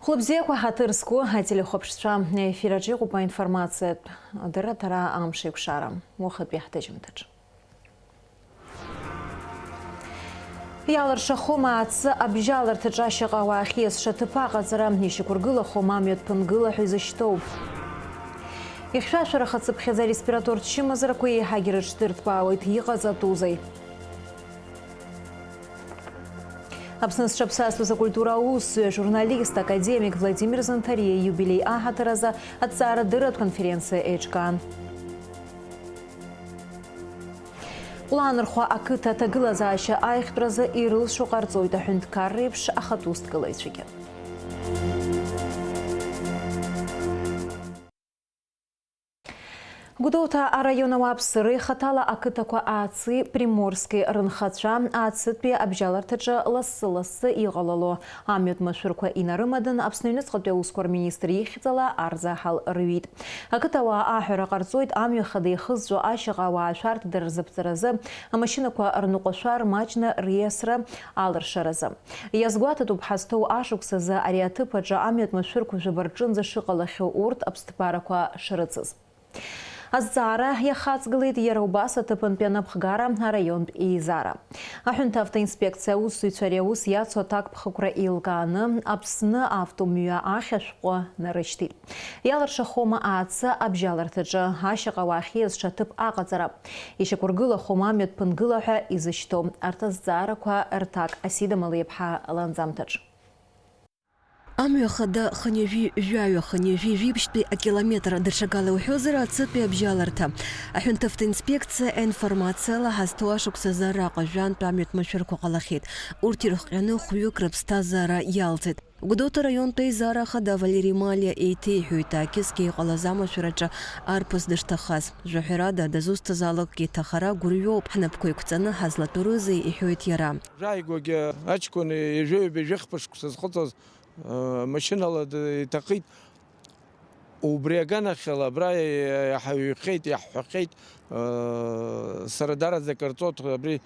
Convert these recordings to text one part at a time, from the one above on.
Хлопзеку хатырску телехопшца эфираджи по информация дыра-тара амшик шарам. Мухат бяхтежимтач. Ялар шахома атсы абжалар тыджашыға вахиес шатыпаға зарам нешікургыла хомамет пынгыла хызыштоу. Ихшашыра хацып хеза респиратор чимазыра куе хагирыш тыртпауыт иғаза тузай. Абснес шапсаство за культура УС, журналист, академик Владимир Зонтария, юбилей Ахатараза, от цара дырат конференция Эчкан. Уланырхуа акыта тагылазаша айхтраза ирыл шоқарцойда хүндкаррепш ахатуст кылайчыке. Гудоута района Вапсыры хатала акытаква аци Приморский рынхача ацитпе абжалартача лассы иғалало. Амет машурква инарымадын апснойнес қытпе ускор министри хитала арза хал рвид. Акытава ахыра қарцойд амю хады хызжо ашыға ва шарт дырзыптыразы, машинаква рнуқошар мачна реесра алыршаразы. Язгуата тупхастау ашуксазы ариатыпаджа амет машурква жабарчынзы шықалахы урт абстыпараква шырыцыз. Аззара яхацгылыд Ерубаса тыпын пхгара район Изара. Ахунта автоинспекция усуйцареус яцо так пхукра илганы апсны автомуя ахяшқо нарышты. Ялар шахома аца абжалартыджы ашыға вахиез шатып ағазара. Ишекургыла хомамет пынгылаха изышто артаззара ква артак асидамалы епха ланзамтыдж. Амю хада ханеви жаю ханеви випшпи а километр дыршагалы ухёзыра цыпи обжаларта. Ахюнт автоинспекция информация лахастуашук сазара қажан памет машырку қалахит. Уртирхяну хую крабстазара ялтит. Гудота район Тейзара хада Валерий Малия эйти хюйта киски қалазама шурача арпус дыштахаз. Жохирада дазуста залог китахара гурьёб хнапкой куцана хазлатурызы и хюйт яра. Жайгоге ачкуни ежу бежих пашкусаз хотоз машинала тақид убрягана хела брай хавихейт яххейт сарадара закарцот бри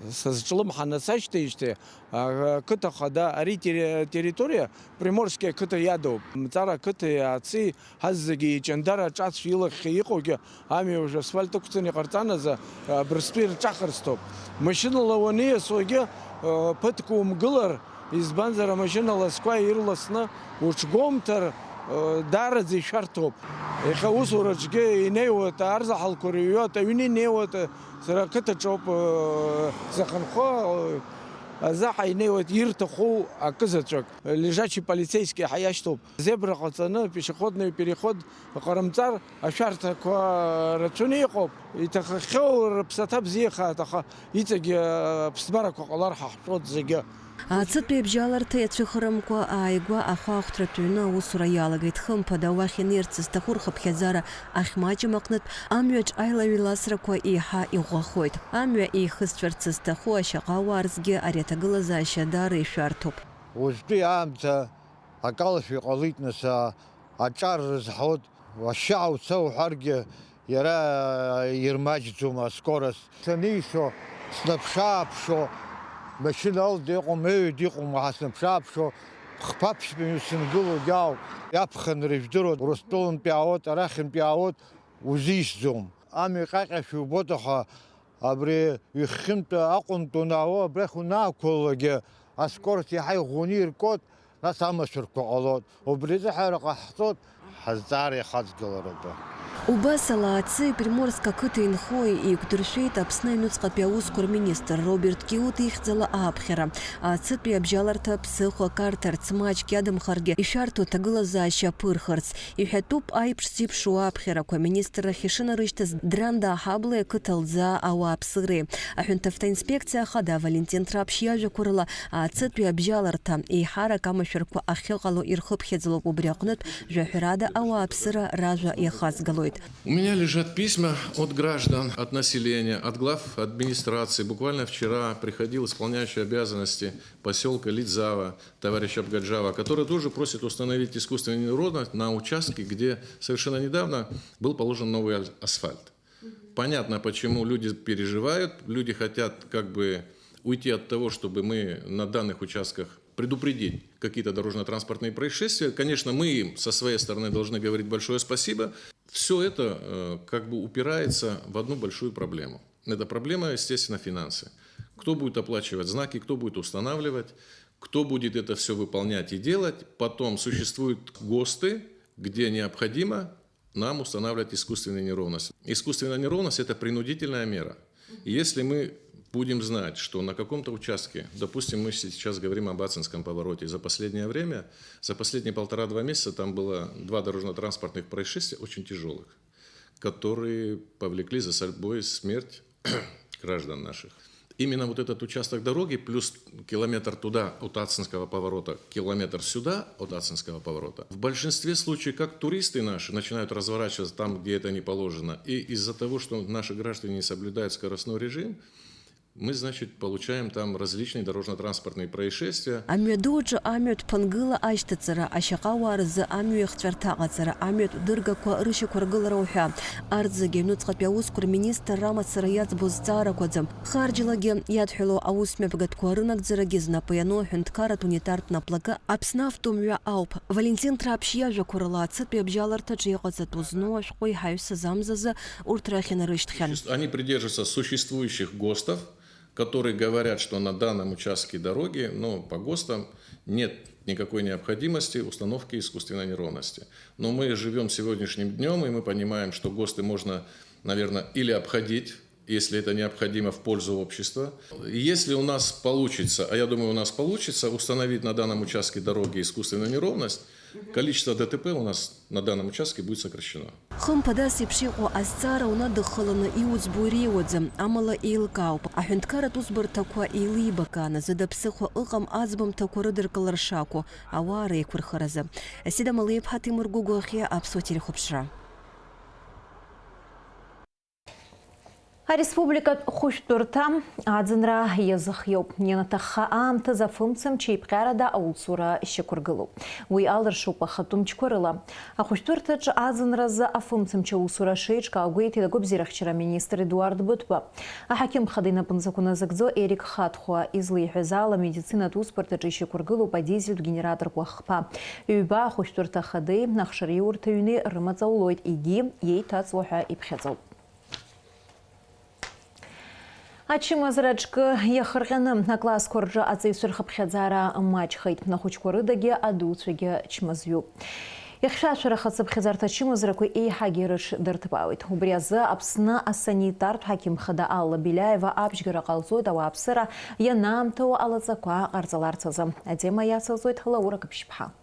сазчлым ханасаште иште кыта хада ари территория приморская кыта яду мцара кыта аци хазги чандара час филах хиқоге ами уже асфальтокцени қартана за брспир чахарстоп машинала вони соге пыткум гылар из банзара машина ласква ирласна учгомтар дарази шартоп ехаус урачге инеот арза халкуриот уни неот сраката чоп заханхо азаха инеот иртаху аказачок лежачий полицейский хаяштоп зебра хацана пешеходный переход qaramtar ашарта ко рачуниқоп итаххо псатаб зиха таха итаге псбарако алар хахшот зига Цыпи обжаларта яцухарамква айгва ахахтратуна усура ялагает хымпада вахинерцис тахурха пхязара ахмачи макнат амюач айла виласраква иха игвахойт. Амюа ихыстверцис тахуа шагаварзге аретагылаза шадары шартоп. Ужди амца акалаши qalитнаса ачар заход вашау цау харге яра ермаджума скорость. Санишо снапшапшо машинал деком деком хасна пшапшо хпапш бимсингулу гау япхан ревдуро ростолн пиаот арахин пиаот узишзум ами қақашу ботаха абре ихимта ақунтунао брехуна колге аскорти хай гунир кот насамашурко алот обрезе хараqa хтот хазари хазгаларада Убасала отцы Приморска кыты инхой и кутыршейт апсна нуцка пяускор министр Роберт Киут ихзала апхера. А цыпи обжаларта психо картер цмач кядам харге и шарту тагыла заща пырхарц. И хетуп айпш сипшу апхера ко министра хишина рыштас дранда хабле кыталза ава апсыры. А хюнтафта инспекция хада Валентин Трапшьяжа курла а цыпи обжаларта и хара камашерку ахилгалу ирхып хедзалок убрякнут жахирада ава апсыра ража и хазгалует. У меня лежат письма от граждан, от населения, от глав администрации. Буквально вчера приходил исполняющий обязанности поселка Лидзава, товарищ Абгаджава, который тоже просит установить искусственный неврон на участке, где совершенно недавно был положен новый асфальт. Понятно, почему люди переживают, люди хотят как бы уйти от того, чтобы мы на данных участках предупредить какие-то дорожно-транспортные происшествия. Конечно, мы им со своей стороны должны говорить большое спасибо. Все это как бы упирается в одну большую проблему. Это проблема, естественно, финансы. Кто будет оплачивать знаки, кто будет устанавливать, кто будет это все выполнять и делать. Потом существуют ГОСТы, где необходимо нам устанавливать искусственную неровность. Искусственная неровность – это принудительная мера. И если мы будем знать, что на каком-то участке, допустим, мы сейчас говорим об Ацинском повороте, за последнее время, за последние 1,5-2 месяца там было 2 дорожно-транспортных происшествия очень тяжелых, которые повлекли за собой смерть граждан наших. Именно вот этот участок дороги плюс километр туда от Ацинского поворота, километр сюда от Ацинского поворота. В большинстве случаев, как туристы наши начинают разворачиваться там, где это не положено, и из-за того, что наши граждане не соблюдают скоростной режим, мы, значит, получаем там различные дорожно-транспортные происшествия. Амедуджа амед пангыла аштацара, ашакава арзы амюех цвертагацара, амед дыргаква рыщи кваргылара ухя. Арзы гемнуцка пяускур министр Рама Цараяц Бузцара кодзам. Харджилаге ядхило аусмепгат кварынак дзирагизна паяно хюнткара тунитарт наплага апснав тумюа ауп. Валентин Трапшия жакурала цепи обжаларта джиягаза тузно шкой хайуса замзаза уртрахина рыштхен. Они придерживаются существующих ГОСТов, которые говорят, что на данном участке дороги, но по ГОСТам нет никакой необходимости установки искусственной неровности. Но мы живем сегодняшним днем, и мы понимаем, что ГОСТы можно, наверное, или обходить, если это необходимо в пользу общества. Если у нас получится, а я думаю, у нас получится, установить на данном участке дороги искусственную неровность, количество ДТП у нас на данном участке будет сокращено. Хым падаси пшиqo азцара уна дыхалана иуцбуриодзам амала илкауп. Ахюнткара тузбар таква илибакана задапсыхо ыгам азбам такурыдыр каларшаку. Авары иквархараза. Сида малыйп хатимыр гугохия апсотили хопшра. А республика Хуштурта адзынра языхйоп. Ненатаха амта за фымцам чейпкарада аулсура щекургылу. Уй алыр шупа хатум чкурыла. А Хуштуртач адзынра за афымцам чаулсура шейчка агуэти да гобзирахчера министр Эдуард Бутба. А хаким хадына пынзакуна закзо Эрик Хатхуа излы хызала медицина туспортач щекургылу по дизель генератор куахпа. Юба Хуштурта хады нахшари уртаюны рымацаулойт иги ей тацлоха ипхезал. Ачима зрачка яхарганым на класс корджа ацейсур хапхедзара матч хайт на хучкорыдаге адуцуге чмазю. Яхшашара хацапхезарта чима зраку эй хагирыш дартыбауит. Убряза апсна асанитарт хаким хада Алла Беляева апчгара қалзойд ава апсыра янамтау алацаква арзаларцаза. Адема ясалзойд халаура капшипха.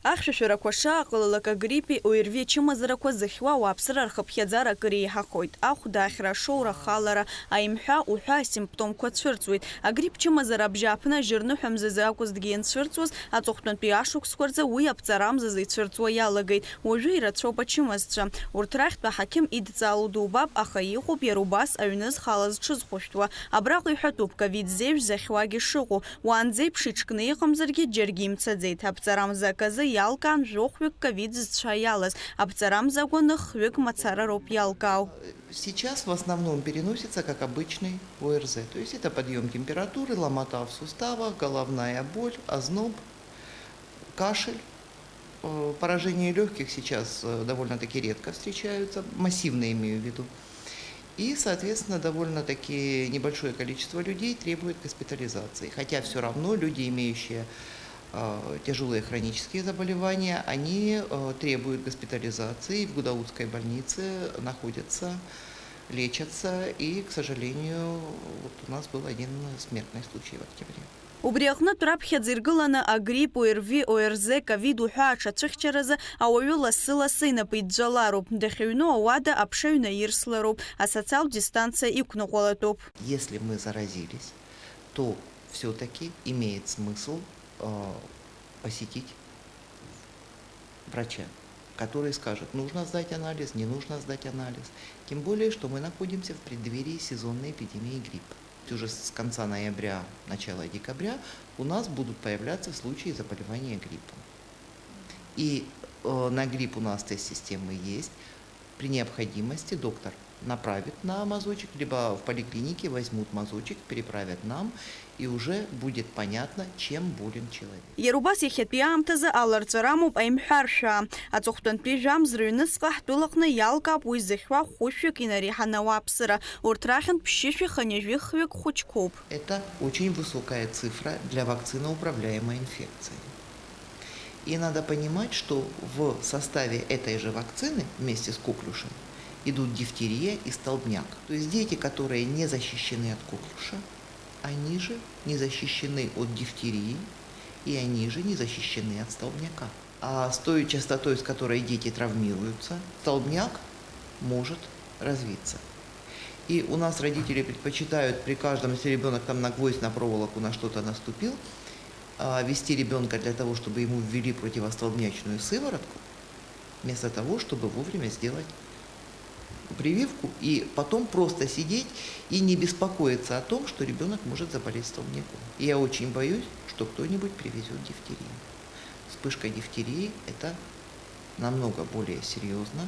Ахшашураква шаақылылыка гриппи уирви чымазыраква зыхьуа уапсыра рхыԥхьаӡара акыр еиҳахоит. Ахәда ахьрашоура халара аимҳәа уҳәа симптомқәа цәырҵуеит. Агрипп чымазара абжьааԥны ажьырныҳәа акәызҭгьы ианцәырҵуаз аҵыхәтәантәи ашықәсқәа рзы уи аԥҵарамзазы ицәырҵуа иалагеит. Уажәы ирацәоуп ачымазцәа. Урҭ рахьтә аҳақьым идҵаало дубап, аха иҟоуп иара убас аҩны зхалаз ҽызхәышәтәуа. Абраҟа иҳәатәуп ковид зеиԥш захьуагьы шыҟоу. Уаанӡеиԥш иҽкны иҟамзаргьы џьаргьы имцаӡеит. Аԥҵарамза аказы ялкан жохвик ковид зчаялась, абцарамзагон хвик мацарароп ялкау. Сейчас в основном переносится как обычный ОРЗ. То есть это подъем температуры, ломота в суставах, головная боль, озноб, кашель. Поражения легких сейчас довольно-таки редко встречаются, массивно имею в виду. И, соответственно, довольно-таки небольшое количество людей требует госпитализации. Хотя все равно люди, имеющие тяжелые хронические заболевания, они требуют госпитализации, в Гудаутской больнице находятся, лечатся, и, к сожалению, вот у нас был один смертный случай в октябре. Убри аҟнытә раԥхьаӡа иргыланы агрипп, ОРВИ, ОРЗ, ковид уҳәа аҽацәыхьчаразы ауаҩы лассы-лассы инапы идҵәалароуп. Дахьыҩну ауада аԥша ҩнаирслароуп, асоциалтә дистанциа иқәныҟәалатәуп. Если мы заразились, то все-таки имеет смысл посетить врача, который скажет, нужно сдать анализ, не нужно сдать анализ. Тем более, что мы находимся в преддверии сезонной эпидемии гриппа. Уже с конца ноября, начала декабря у нас будут появляться случаи заболевания гриппом. И на грипп у нас тест-системы есть. При необходимости доктор направит на мазочек, либо в поликлинике возьмут мазочек, переправят нам, и уже будет понятно, чем болен человек. Ерубас ехетпиамтазы аларцарамуп аймхарша. Ацухтан пижам зрюнысқа хтулықны ялкап уйзыхва хушвик инарихана апсыра. Уртрахен пшишви ханежвихвик хучкоп. Это очень высокая цифра для вакциноуправляемой инфекции. И надо понимать, что в составе этой же вакцины вместе с коклюшем идут дифтерия и столбняк. То есть дети, которые не защищены от коклюша, они же не защищены от дифтерии, и они же не защищены от столбняка. А с той частотой, с которой дети травмируются, столбняк может развиться. И у нас родители предпочитают при каждом, если ребенок там на гвоздь, на проволоку, на что-то наступил, вести ребенка для того, чтобы ему ввели противостолбнячную сыворотку, вместо того, чтобы вовремя сделать прививку и потом просто сидеть и не беспокоиться о том, что ребенок может заболеть столбняком. И я очень боюсь, что кто-нибудь привезет дифтерию. Вспышка дифтерии – это намного более серьезно,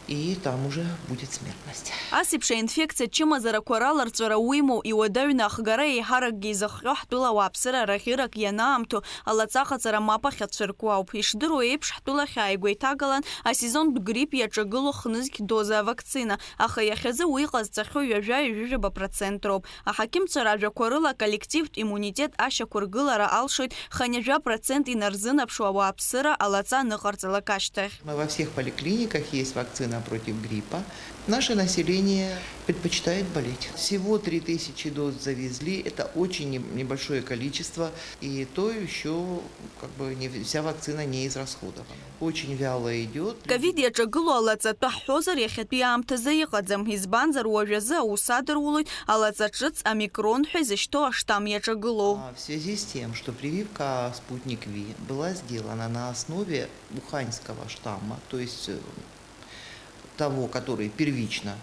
и там уже будет смертность. Асипша инфекция чима заракваралар царауиму и уэдавина ахгаре и харагги захрахтула вапсера рахирак янамту алацаха царамапа хятширкуауп. Ишдыру эйпш хтула хайгуэй тагалан, а сезон грипп ячагылу хнызк доза вакцина. Аха яхезы уйқаз цаху яжай жижаба процент роб. А хаким цаража кварыла коллектив иммунитет аша кургылара алшует ханяжа процент и нарзына пшуа вапсера алаца нахарцала каштах. Во всех поликлиниках есть вакцина против гриппа. Наше население предпочитает болеть. Всего 3000 доз завезли. Это очень небольшое количество. И то еще не вся вакцина не израсходована. Очень вяло идет. Ковид яджагылу алаца тахозар яхет пиамтазы ягадзам хизбанзар уажаза усадыр улует алаца чыц омикрон хизы что штам яджагылу. В связи с тем, что прививка «Спутник Ви» была сделана на основе уханьского штамма, то есть того, который первично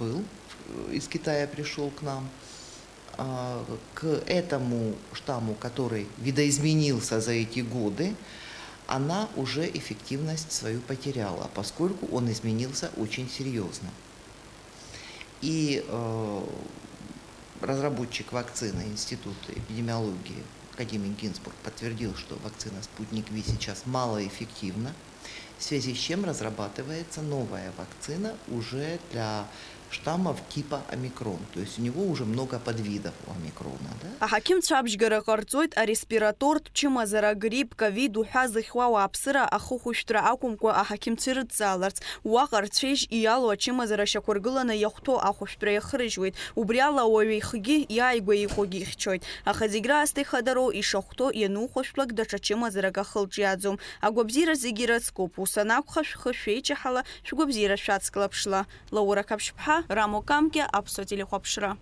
был, из Китая пришел к нам, к этому штамму, который видоизменился за эти годы, она уже эффективность свою потеряла, поскольку он изменился очень серьезно. И разработчик вакцины Института эпидемиологии академик Гинзбург подтвердил, что вакцина «Спутник Ви» сейчас малоэффективна, в связи с чем разрабатывается новая вакцина уже для штаммов типа омикрон. То есть у него уже много подвидов у омикрона. Да? А хаким цабжгара карцойт, а респираторт, чима зара грипп, ковид, ухазы хвау апсыра, а хухуштра акумква, а хаким цирцаларц, уахар цвеж и ялу, чима зара шакургыла на яхто, а хуштра яхрыжует, убряла уави хги, яйгва и хоги хчойт, а хазигра асты хадаро и шахто, и ну хошплак, да чима зара гахалджиадзум, а гобзира зигирацкоп, усанак хашвейчахала, шгобзира шацклапшла, Лаура Капшпха, Раму Камке, Апсотили Хопшра.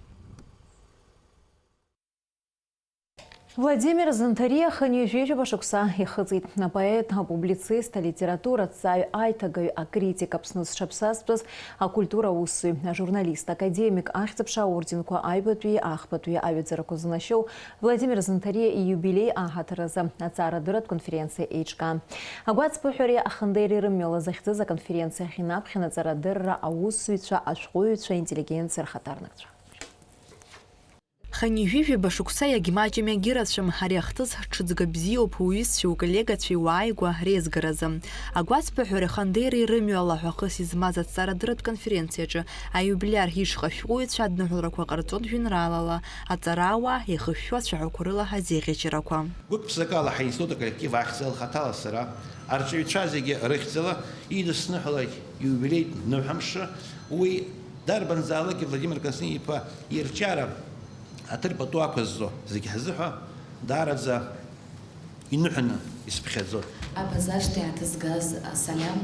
Владимир Зонтария ханежежи башукса и хазит. Поэт, публицист, литература, цай айтагай, а критик апснус шапсаспас, а культура усы, журналист, академик, ахцепша орденку айбатуи, ахпатуи, авидзаракузанашоу, Владимир Зонтария и юбилей ахатараза, цара дырат конференции HK. Агуат спухари ахандери рымела захты за конференция хинапхина цара дырра аусуитша, ашхуитша интеллигенция хатарнакча. Ханижижи башукса ягимаджами гирасшим харяхтыз чыдзгабзио пуис коллега чиуайгва резгаразам. Агуас похуре хандери рымюала хахыс измазат сарадрат конференцияджа, а юбиляр хишха шуит шаднахураква карцон генералала, а царауа и хышуат шахукурила хазиричираква. Гуд псакала хайнстута коллектив ахсел хатала сара, арчевичазиги рыхцела и доснахала юбилей Нухамша, уи дарбан залаки Владимир Константинович по Ирчара. أتربى توقظ زي كهزها دارزة إنحنا يسبخزون. أبزاشتي عتزجاز السلام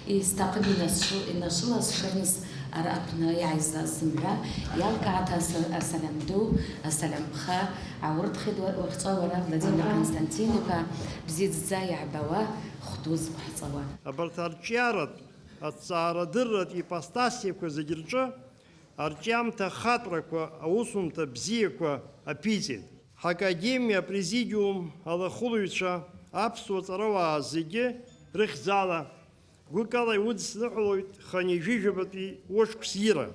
يستقبل النشل الشرنس أرأبنا يعز الزمرة يلقى السلام دو السلام خا عورت خد وخطورة فلاديمير كونستانتينوف بزيد زايع بوا خدوز بحصوا. أبرتارجيارت الصار درت يباستاسي كوزجرجة Артемта хатраква, аусумта бзиеква апизит. Академия президиум Аллахуловича Апсу царова зиге рыхзала. гәыкала иудсныҳәалоит ханижәижәабатәи ушәк ссира.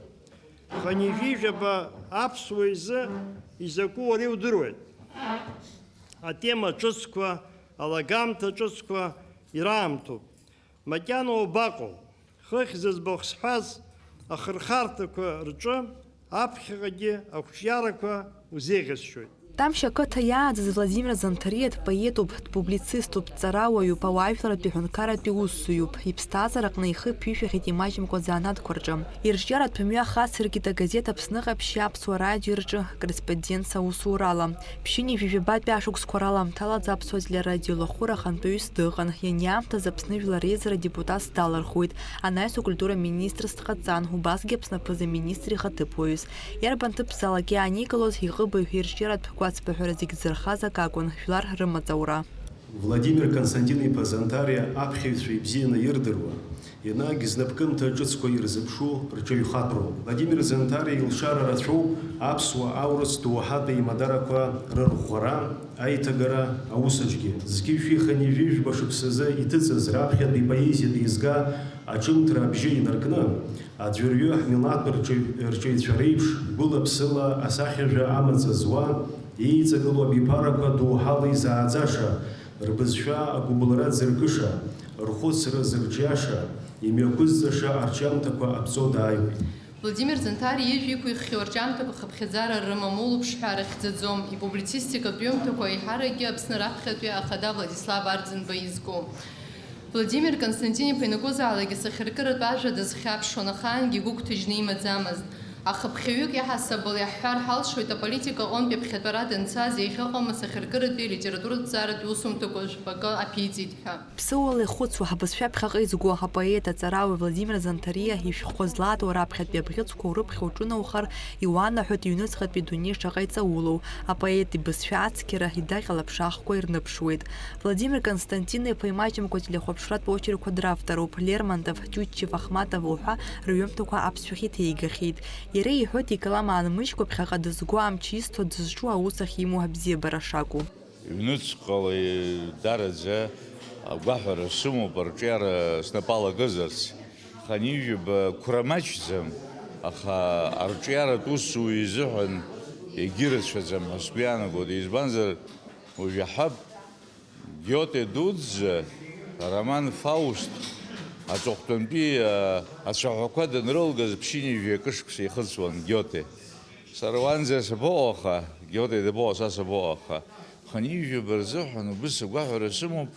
Ханижәижәаба аԥсуа изы изакәу уара иудыруеит. Атема ҿыцқәа, алагамҭа ҿыцқәа ираамҭоуп. Макьана убаҟоу. Хыхь зыӡбахә сҳәаз ахырхарҭақәа рҿы аԥхьаҟагьы ақәҿиарақәа узеиӷьасшьоит. Тамшьа ақыҭа иааӡаз Владимир Занҭариа дпоетуп, дпублициступ, дҵарауаҩуп, ауаажәларатәи ҳәынҭқарратәи усзуҩуп. Иԥсҭазаараҟны ихы ԥишәахьеит имаҷымкәа заанаҭқәа рҿы. Ирҿиаратә мҩа хасыркит агазеҭ Аԥсны Ҟаԥшьи аԥсуа радио рҿы корреспондентс аусурала. Ԥшьыни жәижәабатәи ашықәсқәа раламҭалаӡа аԥсуа телерадиолахәыра ахантәаҩыс дыҟан. Ианиаамҭаз Аԥсны Жәлар Еизара депутатс далырхәит. Анаҩс акультура министрс дҟаҵан, убасгьы Аԥсны аԥыза-министр ихаҭыԥуаҩыс. Иарбан ҭыԥзаалак иааникылоз иҟыбаҩ ирҿиаратә Владимир Константин-иԥа Занҭариа аԥхьаҩцәа ибзианы ирдыруа, енагь знапкымҭа ҿыцқәа ирзыԥшу рҿаҩхатәроуп. Владимир Занҭариа илшара рацәоуп аԥсуа аурыс доуҳатәи имадарақәа рырӷәӷәара, аиҭагара аусаҿгьы. Зқьышәи ханижәижәба шықәсазы иҭыҵыз раԥхьатәи ипоезиатә еизга аҿымҭра абжьы инаркны, аӡәырҩы ҳмилаҭтә рҿаҩцәа реиԥш гәыла-ԥсыла асахьажәа амаҵ зуа, еиҵагылоу абиԥарақәа доуҳала изааӡаша, рбызшәа агәыблра дзыркыша, рхәыцра зырҿиаша, имҩақәызҵаша арҿиамҭақәа аԥҵо дааиуеит. Владимир Занҭариа ижәҩақәа иххьоу арҿиамҭақәа хыԥхьаӡара рымамоулоуп ҳәа рыхьӡаӡом. Ипублицистикатә ҩымҭақәа еиҳаракгьы Аԥсны раԥхьатәи ахада Владислав Арӡынба изку. Владимир Константин-иԥа инакәызаалакь асахьаркыратә ажәа дазхьаԥшуан, ахаангьы игәы гәҭыжьны имаӡамызт. Аха ԥхьаҩык иаҳасабала иаҳҳәар ҳалшоит аполитика аҟынтәи аԥхьатәара данцаз иахьыҟам асахьаркыратәи алитературатә усумҭақәа жәпакы аԥиҵеит ҳәа. Ԥсыуала ихәыцуа ҳабызшәа ԥхьаҟа изго апоет аҵарауаҩ Владимир Занҭариа ишәҟәқәа злаҭо раԥхьатәи абӷьыцқәа урыԥхьо уҿынаухар иуанаҳәоит иҩнуҵҟатәи дунеи шаҟа иҵаулоу. Апоет ибызшәа ацқьара идаҟьалаԥшаахқәа ирныԥшуеит. Владимир Константин-иԥа имаҷымкәа телехәаԥшратә очеркқәа дравторуп. Лермонтов, Тютчев, Ахматов уҳәа рҩымҭақәа аԥсшәахь иҭеигахьеит. Иара иҳәоит икалам аанмыжькәа ԥхьаҟа дызго амч исҭо дызҿу аус ахь имоу абзиабара шакәу. Иҩнуҵҟала дараӡа агәаҳәара сымоуп арҿиара снапалагызарц. Ханижәаба қәра маҷӡам, аха арҿиаратә усуҩ изыҳәан егьирацәаӡам ҳәа сгәы иаанагоит. Избанзар уажә иаҳҳәап Гьоте дуӡӡа ароман Фауст аҵыхәтәантәи ацәаҳәақәа данрылгаз ԥшьыни жәҩакышықәса ихыҵуан Гьоте. Сара уанӡа сабоуа аха, Гьоте дабоуа са сабоуа аха, ханижәаба рзыҳәан убыс агәаҳәара сымоуп,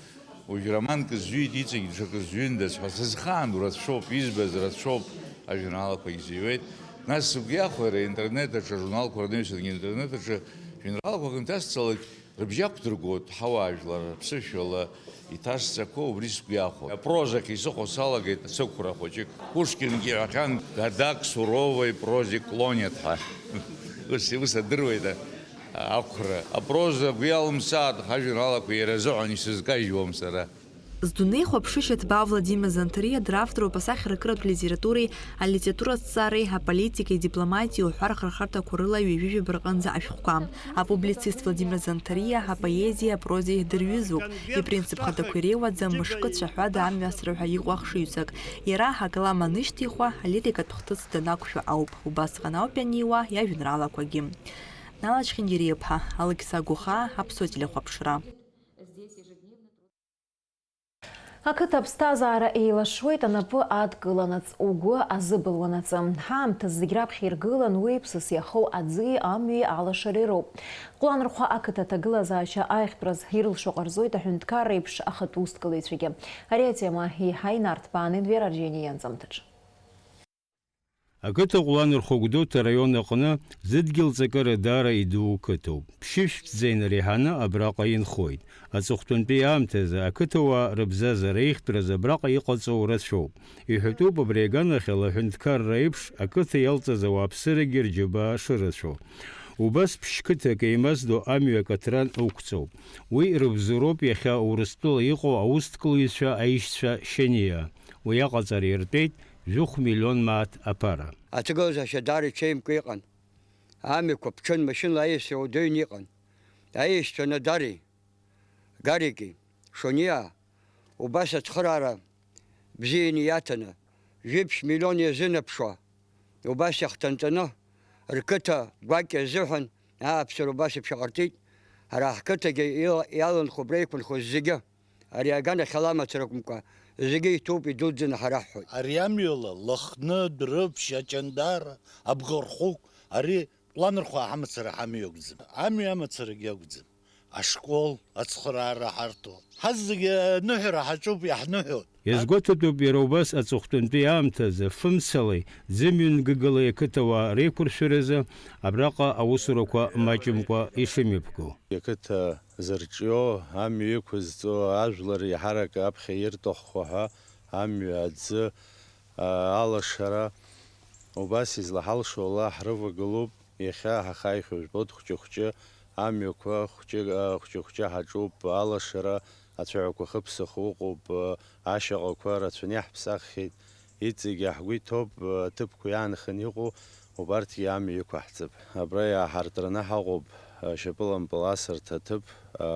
уажә романк зҩит, иҵегь ҽакы зҩындаз ҳәа сызхаанду рацәоуп, избаз рацәоуп ажәеинраалақәа изыҩуеит. Нас сыгәы иахәар интернет аҿы, ажурналқәа рныҩсангьы интернет аҿы жәеинраалақәак инҭасҵалак рыбжьы ақәдыргоит ҳауаажәлар, ԥсышәала иҭасҵақәо убри сгәы иахәоит. Апрозахь исыхәо салагеит сықәра хәыҷык. Пушкингьы иҳәахьан гадак суровой прозе клонит ҳәа. Ус адыруеит ақәра. Апроза агәы иалымсааит ҳажәеинраалақәа иара азыҳәан исызкажьуам сара. Здунеи хәаԥшышьа ҭбаа Владимир Занҭариа дравторуп асахьаркыратә литературеи, алитератураҭҵаареи, аполитикеи, дипломатиеи уҳәа рхырхарҭақәа рыла ҩажәижәаба рҟынӡа ашәҟәқәа. Апублицист Владимир Занҭариа апоезиеи, апрозеи дырҩызоуп. Ипринцип хадақәа иреиуаӡам мышкы цәаҳәада амҩасра ҳәа иҟоу ахшыҩҵак. Иара акалам анышьҭихуа алирикатә хҭыс данақәшәо ауп. Убасҟан ауп ианиуа иажәеинраалақәагьы. Нала Чхиндириа-ԥҳа, Алықьса Гәыхаа, Аԥсуа телехәаԥшра. Ақыҭа ԥсҭазаара еилашуеит анапы адкыланаҵ, угәы азыбылуанаҵ. Ҳаамҭа зегь раԥхьа иргылан уи ԥсыс иахоу аӡи, амҩеи алашареи роуп. Ҟәланрахәы ақыҭа аҭагылазаашьа аихтәраз ирылшо ҟарҵоит аҳәынҭқар реиԥш ахатә усҭкылаҩцәагьы. Ари атема еиҳа инарҭбаан Едвер Арџьени ианҵамҭаҿ. Ақыҭа Ҟәланырхәы Гәдоуҭа араион аҟны зыдгьылҵакыра даара идуу қыҭоуп. Ԥшьышәҭӡа инреиҳаны абраҟа инхоит. Аҵыхәтәантәи аамҭазы ақыҭауаа рыбзазара еихтәраз абраҟа иҟаҵоу рацәоуп. Иҳәатәуп абри аганахьала аҳәынҭқарра еиԥш ақыҭа иалҵыз ауааԥсырагьы рџьабаа шырацәоу. Убас ԥшьқыҭак еимаздо амҩа акаҭран ықәҵоуп. Уи рыбзоуроуп иахьа Урыстәыла иҟоу аусҭкылаҩцәа аишьцәа Шьаниа. Уи аҟаҵара иртәеит 2 миллион маат аԥара. Аҭагылазаашьа даара ичеимкәа иҟан. Амҩақәа ԥҽын машьынала аиасра уадаҩны иҟан. Аиашьцәа Надари, Гарики, Шониа, убас ацхыраара бзианы иаҭаны, 7 миллион иазынаԥшуа, убас иахҭанҵаны, рқыҭа гәакьа азыҳәан ааԥсара убас еиԥш иҟарҵеит, ҳара ҳқыҭагьы иаланхо бреиқәынхоз зегьы, ари аганахь аламацара акәымкәа, зегьы иҭоуп идуӡӡаны ҳараҳҳәоит. Ари амҩала Лыхны, Дәрыԥшь, Аҷандара, Абӷархәыҟә, ари планырхәа ҳамацара ҳамҩа иакәӡам. Амҩа амацарагьы иакәӡам. Ашкол, ацхыраара ҳарҭо. Ҳаз зегьы аныҳәара ҳаҿуп, иаҳныҳәоит. Иазгәаҭатәуп иара убас аҵыхәтәантәи аамҭазы фымцалеи, зымҩангыгалеи ақыҭауаа реиқәыршәаразы абраҟа аусурақәа маҷымкәа ишымҩаԥгоу. Ақыҭа зырҿио, амҩа иқәызҵо, ажәлар иаҳарак аԥхьа ирҭаххо ҳәа амҩа аӡы алашара убас излаҳалшо ала ҳрывагылоуп. Иахьа ҳахаихьоу жәбоит хәҷы-хәҷы амҩақәа хәҷы-хәҷы ҳаҿуп, алашара ацәаҳәақәа хыԥсахо ыҟоуп, ашьаҟақәа рацәаны иаҳԥсаххьеит. Иҵегьы ҳгәы иҭоуп аҭыԥқәа иаанханы иҟоу убарҭгьы амҩа иқәаҳҵап. Абра иааҳартраны ҳаҟоуп шьапылампыл асырҭ аҭыԥ,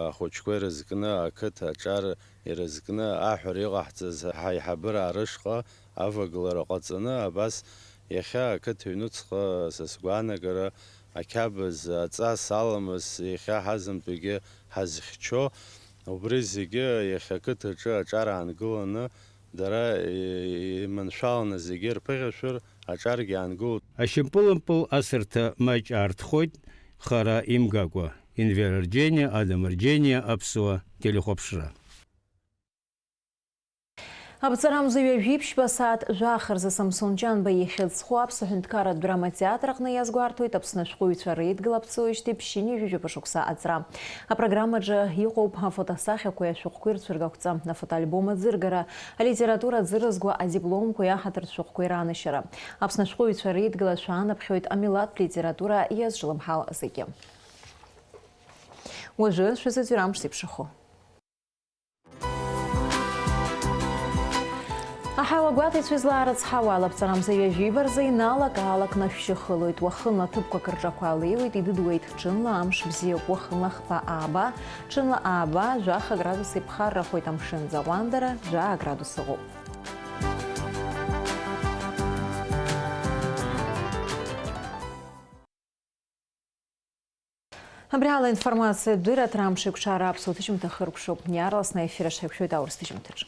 ахәыҷқәа ирызкны, ақыҭа аҿар ирызкны, аҳәара иҟаҳҵаз ҳаиҳабыра рышҟа авагылара ҟаҵаны, абас иахьа ақыҭа ҩнуҵҟа са сгәаанагара ақьабз, аҵас, аламыс иахьа ҳазымтәигьы ҳазхьчо, убри зегьы иахьа ақыҭаҿы аҿар аангыланы, дара иманшәаланы зегьы рԥыхьашәыр, аҿаргьы аангылоит. Ашьапылампыл асырҭа маҷ аартхоит, хара имгакәа. Инвера Рџьениа, Адам Рџьениа, Аԥсуа телехәаԥшра. Абҵарамзаҩ ажәибжьба сааҭ жәахырзы Самсон Ҷанба ихьыӡхо Аԥсуа ҳәынҭқарратә драматә театр аҟны иазгәарҭоит Аԥсны ашәҟәыҩҩцәа реидгыла Аԥсуеижьҭеи ԥшьшьыни жәижәаба шықәса аҵра. Апрограммаҿы иҟоуп афотосахьақәеи ашәҟәқәеи рцәыргақәҵа, афотоальбом аӡыргара, алитература аӡырызго адипломқәеи аҳаҭыртә шәҟәқәеи раанашьара. Аԥсны ашәҟәыҩҩцәа реидгыла шәаанаԥхьоит амилаҭтә литература иазҿлымҳало зегьы. Уажәы шәазыӡырҩ амш зеиԥшрахо. Аҳауа гәаҭеицәа излаарыцҳауа алаԥҵарамзаҩ ажәибарзы иналак-аалакны шәшьахылоит. Уахынла ҭыԥқәак рҿақәа алеиуеит, идыдуеит. Ҽынла амш бзиоуп, уахынла хԥа ааба, ҽынла ааба, жәаха градус иԥхаррахоит амшын ӡаҟәандара, жәаа градус ыҟоуп. Абри ала информациа дырат рамшеиқәшара Аԥсуа ҭыжьымҭа хыркәшоуп. Иаарласны аефир ашҳаиқәшәоит аурыс ҭыжьымҭаҿы.